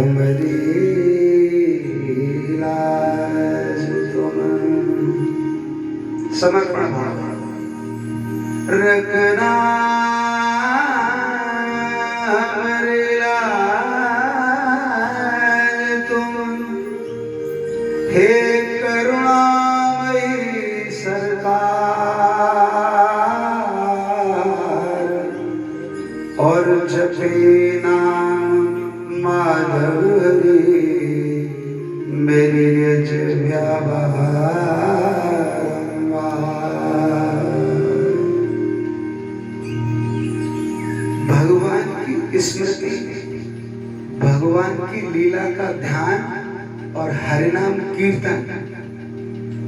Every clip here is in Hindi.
तुम्हारी लाज तुम समर्पण भाव रखना हमारी लाज तुम हे करुणामयी सरकार और जपे नाम माधव हरि मेरी यज भगवान की स्मृति, भगवान की लीला का ध्यान और हरिनाम कीर्तन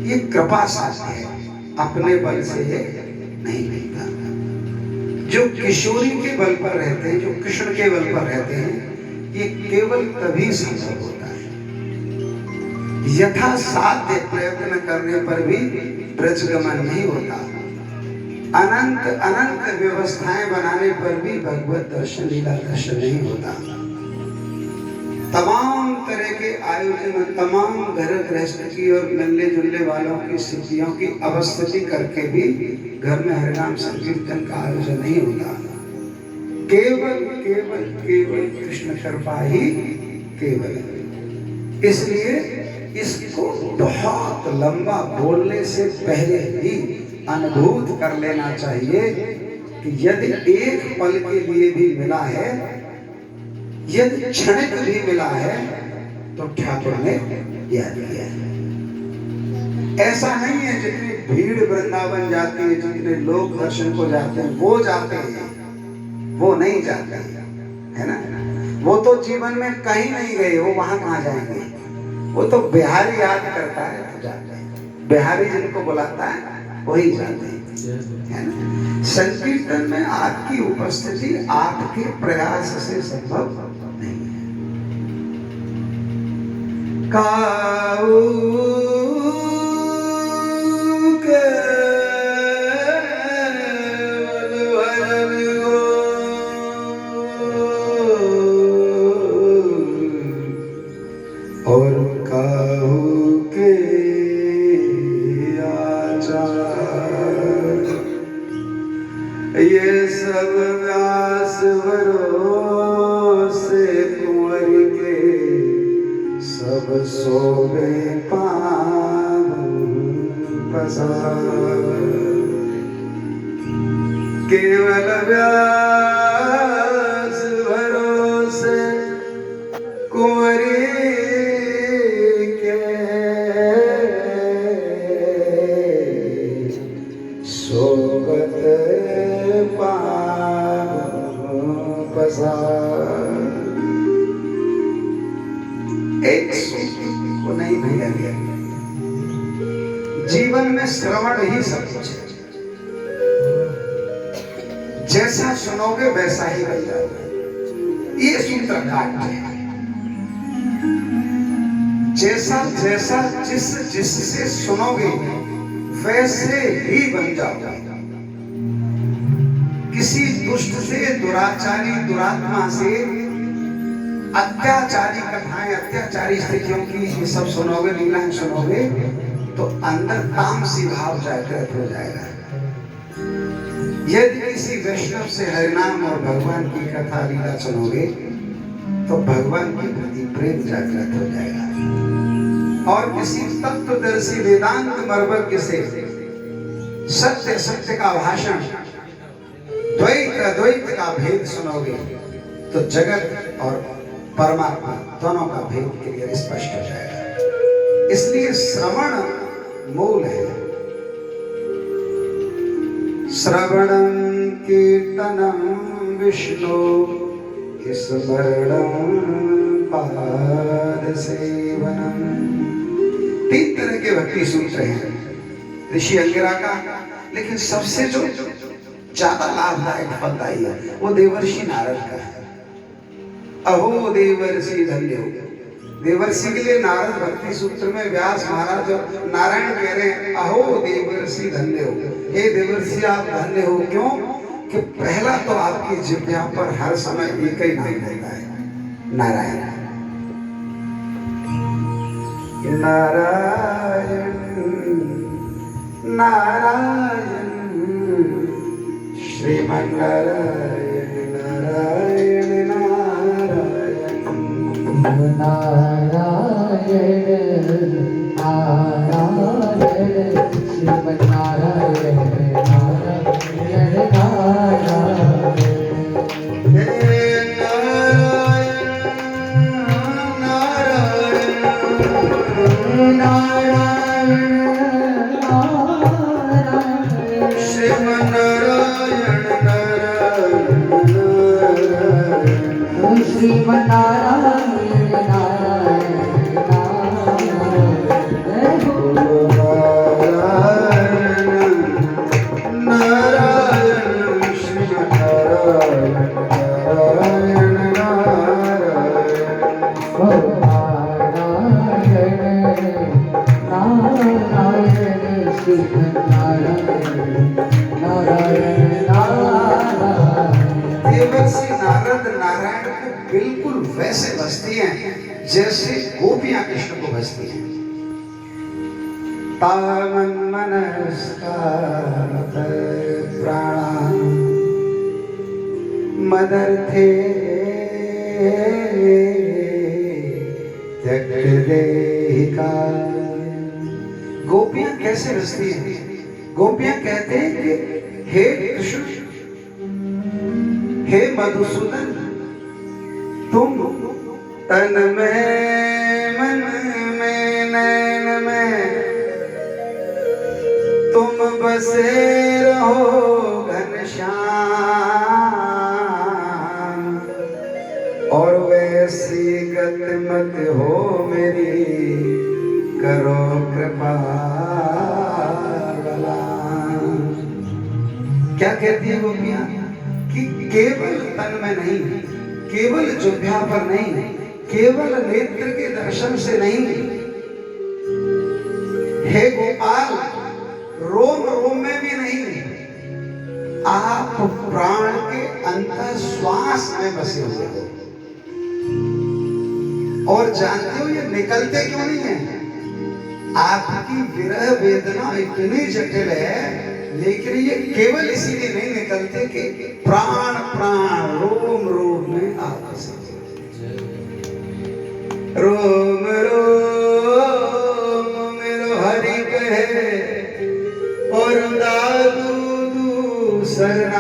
ये कृपा साध्य है, अपने बल से नहीं मिलता। जो किशोरी के बल पर रहते हैं, जो कृष्ण के बल पर रहते हैं, ये केवल तभी संभव होता है। यथा साध्य प्रयत्न करने पर भी ब्रजगमन नहीं होता। अनंत अनंत व्यवस्थाएं बनाने पर भी भगवत दर्शन, लीला दर्शन नहीं होता। तमाम तरह के आयोजन, तमाम घर गृहस्थ की और मिलने जुलने वालों की स्थितियों की अवस्थिति करके भी घर में हरिनाम संकीर्तन का आयोजन नहीं होता। केवल केवल केवल कृष्ण कृपा ही केवल। इसलिए इसको बहुत लंबा बोलने से पहले ही अनुभूत कर लेना चाहिए कि यदि एक पल के लिए भी मिला है, यदि क्षणिक भी मिला है, तो ठाकुर ने याद किया है। ऐसा नहीं है जितनी भीड़ वृंदावन जाती है, जितने लोग दर्शन को जाते हैं वो जाते हैं, वो नहीं जाते है ना। वो तो जीवन में कहीं नहीं गए, वो वहां कहाँ जाएंगे। वो तो बिहारी याद करता है तो जाते हैं, बिहारी जिनको बुलाता है वही जाते हैं, है ना। संकीर्तन में आपकी उपस्थिति आपके प्रयास से संभव नहीं है। काऊ के और काहू के आचार ये सब व्यास भरोसे कुंवर के सब सोबे पसार केवल व्यास भरोसे कुंवरी के सोबत एक को नहीं भैया गया। जीवन में श्रवण ही सब कुछ है। जैसा सुनोगे वैसा ही बन जाओगे, ये सूत्र काट है। जैसा जैसा जिससे सुनोगे वैसे ही बन जाओगे। किसी दुष्ट से, दुराचारी, दुरात्मा से अत्याचारी कथाएं, अत्याचारी स्थितियों की ये सब सुनोगे, लीलाएं सुनोगे तो अंदर तामसी भाव जागृत हो जाएगा। यदि किसी वैष्णव से हरिनाम और भगवान की कथा लीला सुनोगे तो भगवान के प्रति प्रेम जागृत हो जाएगा। और किसी तत्वदर्शी वेदांत मर्मज्ञ से सत्य सत्य का भाषण, द्वैत अद्वैत का भेद सुनोगे तो जगत और परमात्मा दोनों का भेद क्लियर स्पष्ट हो जाएगा। इसलिए श्रवण मूल है। श्रवणं कीर्तनं विष्णु स्मरणं पाद सेवनम। 3 तरह के भक्ति सूत्र हैं ऋषि अंगिरा का, लेकिन सबसे जो ज्यादा लाभदायक फलदायी है वो देवर्षि नारद का है। अहो देवर्षि धन्य हो। देवर्षि के लिए नारद भक्ति सूत्र में व्यास महाराज और नारायण कह रहे हैं अहो देवर्षि धन्य हो। हे देवर्षि आप धन्य हो। क्यों कि पहला तो आपकी जिह्वा पर हर समय एक ही नाम रहता है, नारायण। नारायण नारायण श्रीमन्नारायण नारायण नारायण नारायण नारायण श्रीमन्नारायण नारायण श्रीमन्नारायण नारायण को बिल्कुल वैसे बसती हैं जैसे गोपियां कृष्ण को बसती हैं। तामन मनस्कार प्राण मदर्थे त्यक्त देहिका। गोपियां कैसे बसती हैं? गोपियां कहते हैं कि हे कृष्ण, हे मधुसूदन, तुम तन में मन में नैन में तुम बसे रहो घनश्याम, और वैसी गत मत हो मेरी, करो कृपा। क्या कहती है गोपियां कि केवल तन में नहीं, केवल जिह्वा पर नहीं, केवल नेत्र के दर्शन से नहीं, हे गोपाल रोम रोम में भी नहीं, आप प्राण के अंतर श्वास में बसे हुए हो। और जानते हो ये निकलते क्यों नहीं है? आपकी विरह वेदना इतनी जटिल है, लेकिन ये केवल इसीलिए नहीं निकलते कि प्राण प्राण रोम रोम में आप बसे। रोम रोम मेरो हरि कहे, और दादू दूसरनाय,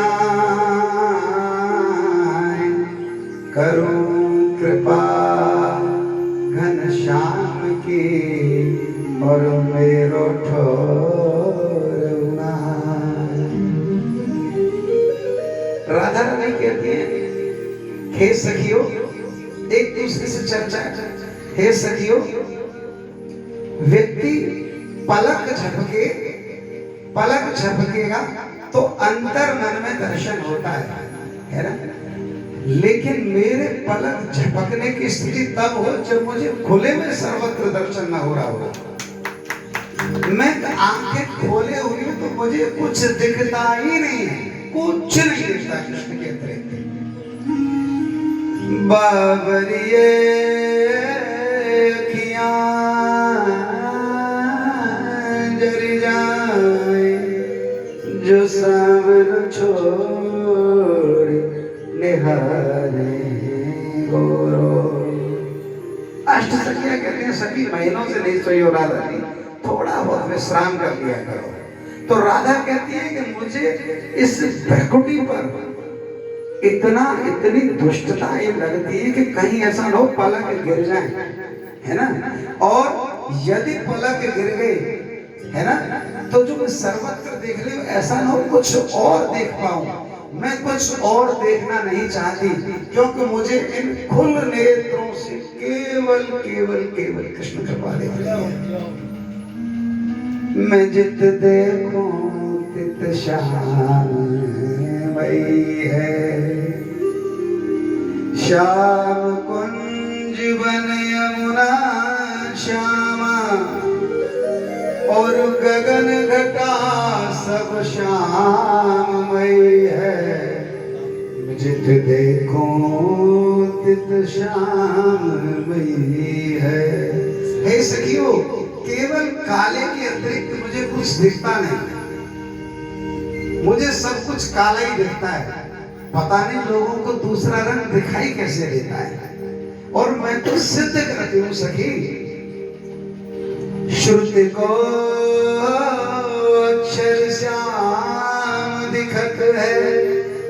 करूं कृपा घनश्याम की, और मेरो ठोरना। राधा रानी कहती है, हे सखियों, एक दूसरे से चर्चा, हे सखियों, व्यक्ति पलक झपकेगा तो अंतर मन में दर्शन होता है ना? लेकिन मेरे पलक झपकने की स्थिति तब हो जब मुझे खुले में सर्वत्र दर्शन न हो रहा होगा। मैं आंखें खोले हुई तो मुझे कुछ दिखता ही नहीं है, कुछ नहीं दिखता कृष्ण के अतिरिक्त। बाबरिए अखियां जरी जाए, जो सावर छोड़ निहारे गोरो। अष्टसखियां कहते हैं सभी महीनों से नहीं सोई हो राधा जी, थोड़ा बहुत विश्राम कर लिया करो। तो राधा कहती है कि मुझे इस भ्रकुटी पर इतनी दुष्टता ये लगती है कि कहीं ऐसा ना हो पलक गिर जाए, है ना? और यदि पलक गिर गए, है ना, तो जो सर्वत्र देख ले ऐसा ना हो कुछ और देख पाऊं। मैं कुछ और देखना नहीं चाहती, क्योंकि मुझे इन खुल नेत्रों से केवल केवल केवल कृष्ण कृपा देखनी है। मैं जित देखूं तित श्याममयी है, श्याम कुंज वन यमुना श्यामा, और गगन घटा सब श्याममयी है। जित देखूं तित श्याममयी है, हे सखियों, केवल काले के अतिरिक्त मुझे कुछ दिखता नहीं, मुझे सब कुछ काला ही दिखता है। पता नहीं लोगों को दूसरा रंग दिखाई कैसे देता है। और मैं तो सिद्ध करती हूँ सखी, श्रुति को अक्षर श्याम दिखत है।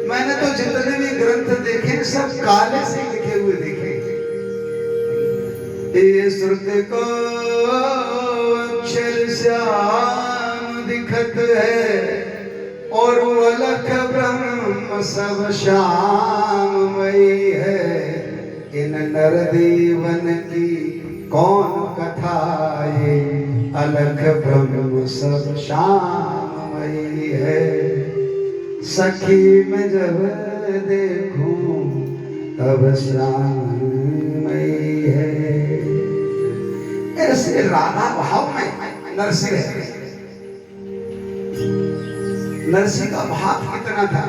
मैंने तो जितने भी ग्रंथ देखे सब काले से लिखे हुए देखे। ये श्रुति को अक्षर श्याम दिखत है, और अलख ब्रह्म सब श्याममयी है। इन नरदेवन की कौन कथा, ये अलख ब्रह्म सब श्याममयी है। सखी में जब देखूं तब श्याममयी है। ऐसे राधा भाव में नरसिंह है। नरसिंह का भाव कितना था।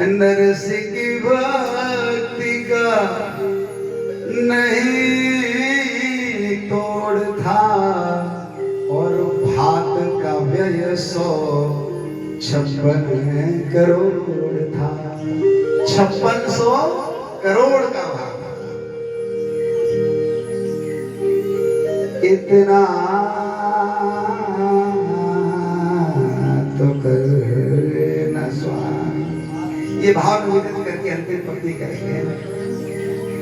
नरसिंह की भक्ति का नहीं तोड़ था, और भात का व्यय 156 करोड़ था। 5600 करोड़ का भात। इतना तो करना स्वामी। ये भाव निवेदन करके अंतिम पंक्ति करेंगे।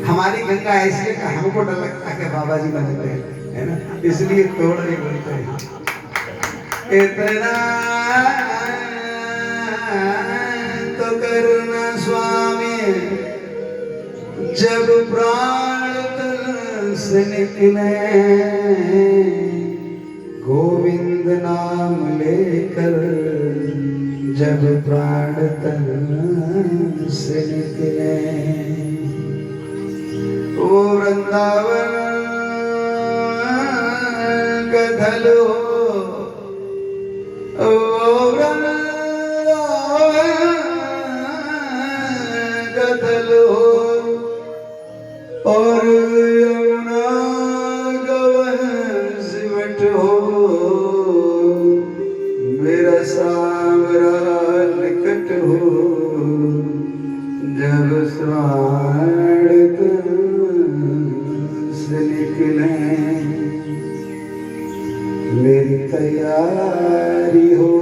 हमारी गंगा ऐसी है कि हमको डर लगता है कि बाबा जी बनते हैं, है ना, इसलिए तोड़ नहीं बोलते हैं। इतना तो करना स्वामी, जब प्राण तन से निकले, गोविंद नाम लेकर जब प्राण तन से निकले। ओ वृंदावन गधल हो, ओ वृंदावन गधल हो, और यमुना गवन सिमट हो। मेरा सांवरा निकट हो, जब श्रावण से निकले। मेरी तैयारी हो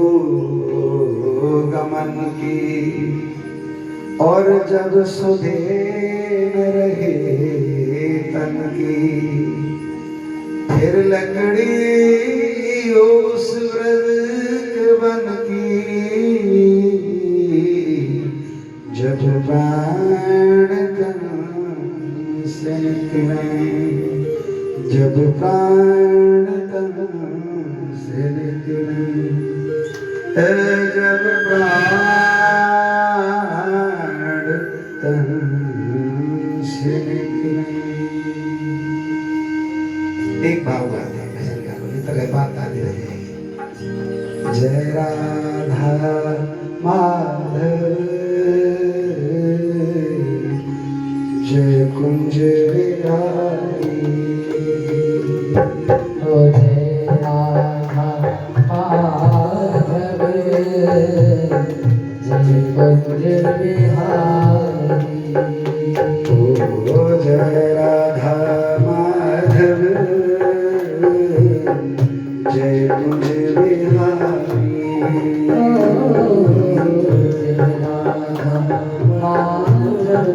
गमन की, और जब सुधे न रहे तन की, फिर लकड़ी उस व्रत बन की। जब प्राण तन से निकले, जब प्राण तन से निकले, जब प्राण तन से निकले। एक भाव गाते हैं भजन का, तरह बात आती रहेगी। जय राधा माधव, जय कुंज बिहारी। ओ जय राधा माधव, जय कुंज बिहारी। ओ जय राधा माधव, जय कुंज बिहारी। जय राधा माधव,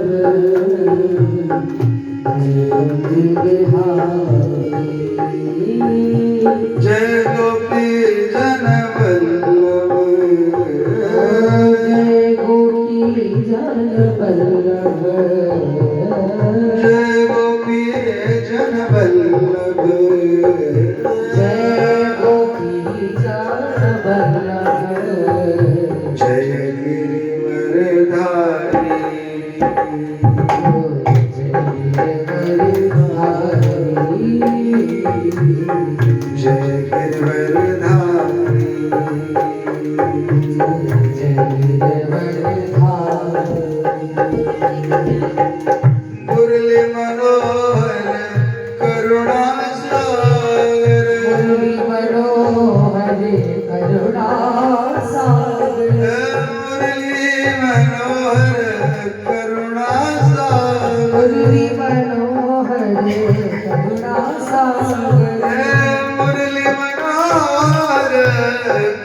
जय कुंज बिहारी। जय गोपी जन वल्लभ, जय गोपी जन वल्लभ, जय गोपी जन वल्लभ, जय गोपी जन वल्लभ। जय गिरिवरधारी, जय गिरिवरधारी। मुरली मनोहर करुणा करुणा सागर मुरली मनोहर करुणा सागर मुरली मनोहर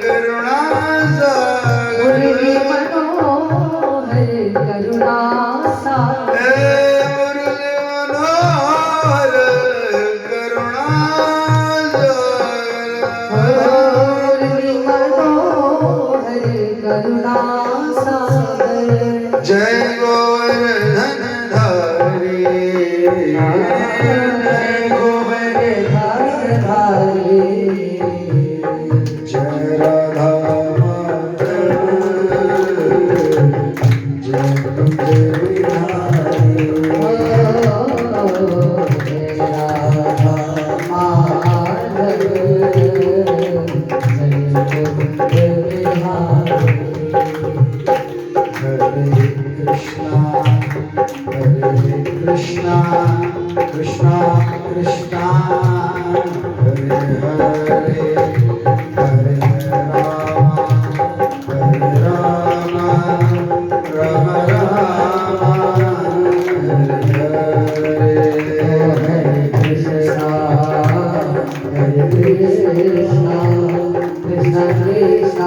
करुणा सागर मुरली मनोहर करुणा सागर मुरली मनोहर करुणा सागर मुरली मनोहर करुणा सागर जय गोवर्धन धारी जय गोवर्धन धारी जय राधा माधव जय बिहारी जय राधा माधव जय गोविंद बिहारी हरे कृष्णा कृष्णा कृष्णा हरे हरे हरे राम राम राम हरे हरे हरे कृष्णा कृष्ण कृष्ण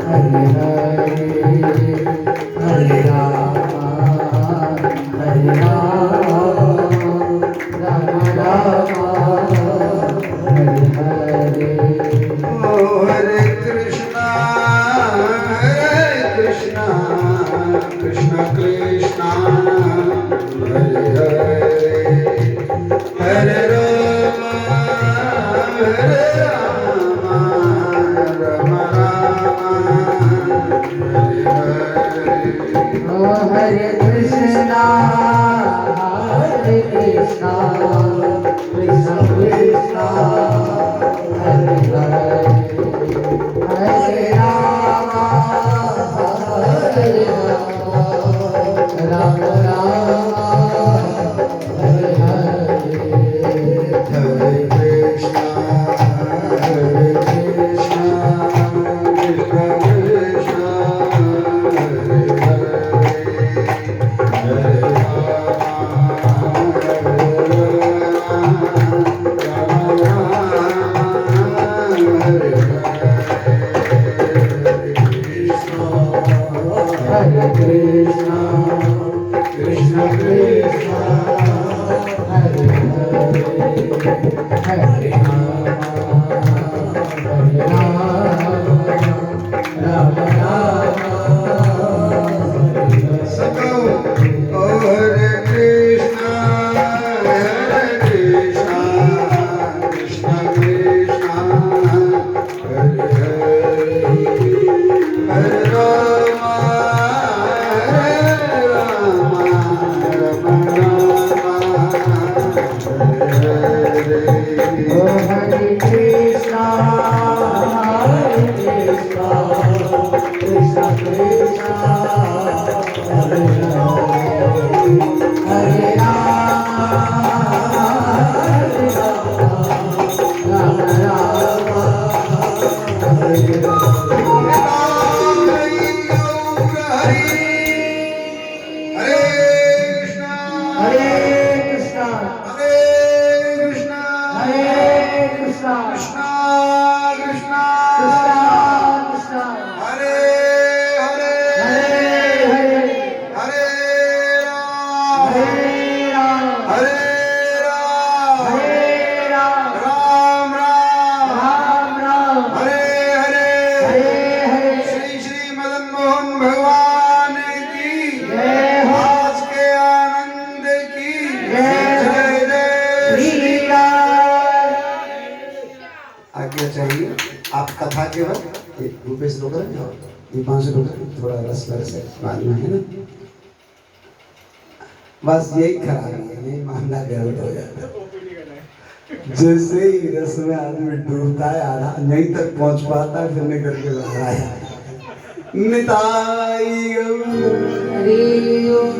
हरे हरे हरे राम राम राम हरे हरे ओ हरे कृष्णा कृष्णा कृष्णा हरे हरे हरे राम राम हरे हरे हरे कृष्णा कृष्ण कृष्ण हरे हरे हरे राम राम हरे हरे हरे कृष्णा कृष्णा कृष्णा हरे हरे हरे कृष्णा कृष्ण कृष्ण हरे हरे हरे राम राम सको ओ हरे कृष्णा कृष्णा कृष्णा हरे हरे हरे राम ओ हरे कृष्णा कृष्ण कृष्ण हरे हरे राम राम हरे हरे कृष्णा हरे कृष्णा कृष्णा कृष्णा हरे हरे हरे हरे हरे राम हरे राम हरे राम हरे राम राम राम राम राम हरे हरे हरे हरे श्री श्री मदन मोहन भगवान की जय हो आज के आनंद की जय हो। जय जय श्री श्री राम आज्ञा चाहिए आप कथा के वक्त रूपेश लोग ये 5 लोग थोड़ा रस बरस है बाद में है ना बस यही खराबी है यही मामला गड़बड़ हो जाता है जैसे ही रस में आदमी डूबता है आधा यहीं तक पहुंच पाता है फिर निकल के बाहर आया निताई गौर हरि ओम